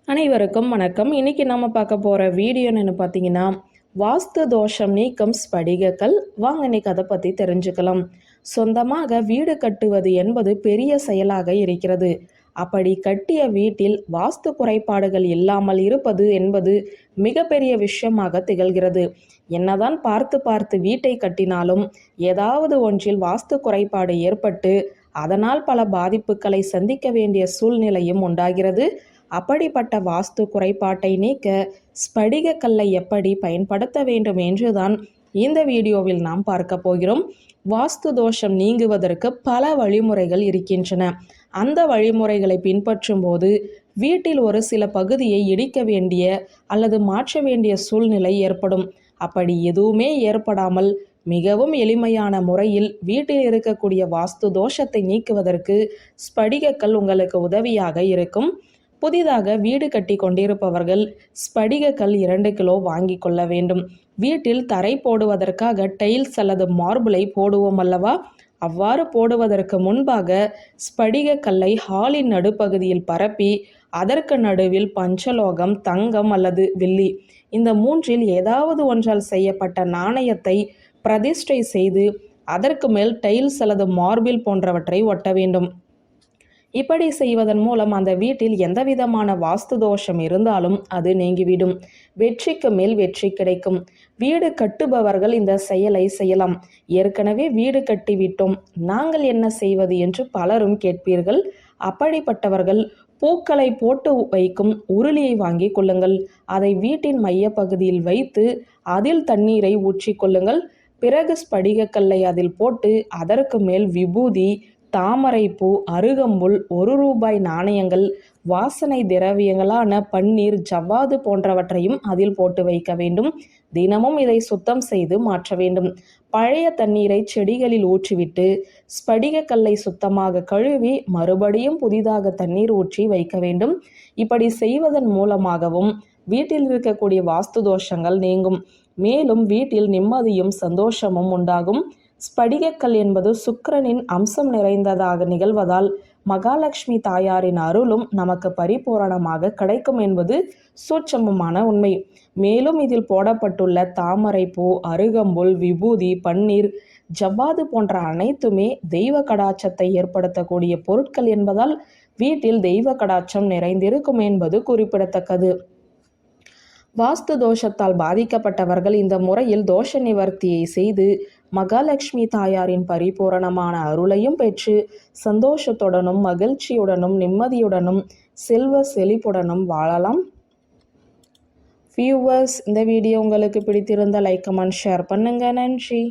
அனைவருக்கும் வணக்கம். இன்னைக்கு நம்ம பார்க்க போற வீடியோ என்னன்னு பார்த்தீங்கன்னா, வாஸ்து தோஷம் நீக்கும் ஸ்படிகக்கல். வாங்க இன்னைக்கு அதை பத்தி தெரிஞ்சுக்கலாம். சொந்தமாக வீடு கட்டுவது என்பது பெரிய செயலாக இருக்கிறது. அப்படி கட்டிய வீட்டில் வாஸ்து குறைபாடுகள் இல்லாமல் இருப்பது என்பது மிகப்பெரிய விஷயமாக திகழ்கிறது. என்னதான் பார்த்து பார்த்து வீட்டை கட்டினாலும் ஏதாவது ஒன்றில் வாஸ்து குறைபாடு ஏற்பட்டு அதனால் பல பாதிப்புகளை சந்திக்க வேண்டிய சூழ்நிலையும் உண்டாகிறது. அப்படிப்பட்ட வாஸ்து குறைபாட்டை நீக்க ஸ்படிக கல்லை எப்படி பயன்படுத்த வேண்டும் என்றுதான் இந்த வீடியோவில் நாம் பார்க்க போகிறோம். வாஸ்து தோஷம் நீங்குவதற்கு பல வழிமுறைகள் இருக்கின்றன. அந்த வழிமுறைகளை பின்பற்றும் போது வீட்டில் ஒரு சில பகுதியை இடிக்க வேண்டிய அல்லது மாற்ற வேண்டிய சூழ்நிலை ஏற்படும். அப்படி எதுவுமே ஏற்படாமல் மிகவும் எளிமையான முறையில் வீட்டில் இருக்கக்கூடிய வாஸ்து தோஷத்தை நீக்குவதற்கு ஸ்படிகக்கல் உங்களுக்கு உதவியாக இருக்கும். புதிதாக வீடு கட்டி கொண்டிருப்பவர்கள் ஸ்படிகக்கல் 2 கிலோ வாங்கி கொள்ள வேண்டும். வீட்டில் தரை போடுவதற்காக டைல்ஸ் அல்லது மார்பிளை போடுவோம் அல்லவா, அவ்வாறு போடுவதற்கு முன்பாக ஸ்படிகக்கல்லை ஹாலின் நடுப்பகுதியில் பரப்பி அதற்கு நடுவில் பஞ்சலோகம், தங்கம் அல்லது வெள்ளி இந்த மூன்றில் ஏதாவது ஒன்றால் செய்யப்பட்ட நாணயத்தை பிரதிஷ்டை செய்து அதற்கு மேல் டைல்ஸ் அல்லது மார்பிள் போன்றவற்றை ஒட்ட வேண்டும். இப்படி செய்வதன் மூலம் அந்த வீட்டில் எந்தவிதமான வாஸ்து தோஷம் இருந்தாலும் அது நீங்கிவிடும். வெற்றிக்கு மேல் வெற்றி கிடைக்கும். வீடு கட்டுபவர்கள் இந்த செயலை செய்யலாம். ஏற்கனவே வீடு கட்டிவிட்டோம், நாங்கள் என்ன செய்வது என்று பலரும் கேட்பீர்கள். அப்படிப்பட்டவர்கள் பூக்களை போட்டு வைக்கும் உருளியை வாங்கி கொள்ளுங்கள். அதை வீட்டின் மைய பகுதியில் வைத்து அதில் தண்ணீரை ஊற்றி கொள்ளுங்கள். பிறகு ஸ்படிகக்கல்லை அதில் போட்டு அதற்கு மேல் விபூதி, தாமரைப்பூ, அருகம்புல், 1 ரூபாய் நாணயங்கள், வாசனை திரவியங்களான பன்னீர், ஜவ்வாது போன்றவற்றையும் அதில் போட்டு வைக்க வேண்டும். தினமும் இதை சுத்தம் செய்து மாற்ற வேண்டும். பழைய தண்ணீரை செடிகளில் ஊற்றிவிட்டு ஸ்படிகக்கல்லை சுத்தமாக கழுவி மறுபடியும் புதிதாக தண்ணீர் ஊற்றி வைக்க வேண்டும். இப்படி செய்வதன் மூலமாகவும் வீட்டில் இருக்கக்கூடிய வாஸ்து தோஷங்கள் நீங்கும். மேலும் வீட்டில் நிம்மதியும் சந்தோஷமும் உண்டாகும். ஸ்படிகக்கல் என்பது சுக்கிரனின் அம்சம் நிறைந்ததாக நிகழ்வதால் மகாலட்சுமி தாயாரின் அருளும் நமக்கு பரிபூரணமாக கிடைக்கும் என்பது சூட்சமமான உண்மை. மேலும் இதில் போடப்பட்டுள்ள தாமரைப்பூ, அருகம்புல், விபூதி, பன்னீர், ஜவ்வாது போன்ற அனைத்துமே தெய்வ கடாட்சத்தை ஏற்படுத்தக்கூடிய பொருட்கள் என்பதால் வீட்டில் தெய்வ கடாட்சம் நிறைந்திருக்கும் என்பது குறிப்பிடத்தக்கது. வாஸ்து தோஷத்தால் பாதிக்கப்பட்டவர்கள் இந்த முறையில் தோஷ நிவர்த்தியை செய்து மகாலட்சுமி தாயாரின் பரிபூரணமான அருளையும் பெற்று சந்தோஷத்துடனும் மகிழ்ச்சியுடனும் நிம்மதியுடனும் செல்வ செழிப்புடனும் வாழலாம். வியூவர்ஸ், இந்த வீடியோ உங்களுக்கு பிடித்திருந்தால் லைக், கமெண்ட், ஷேர் பண்ணுங்க. நன்றி.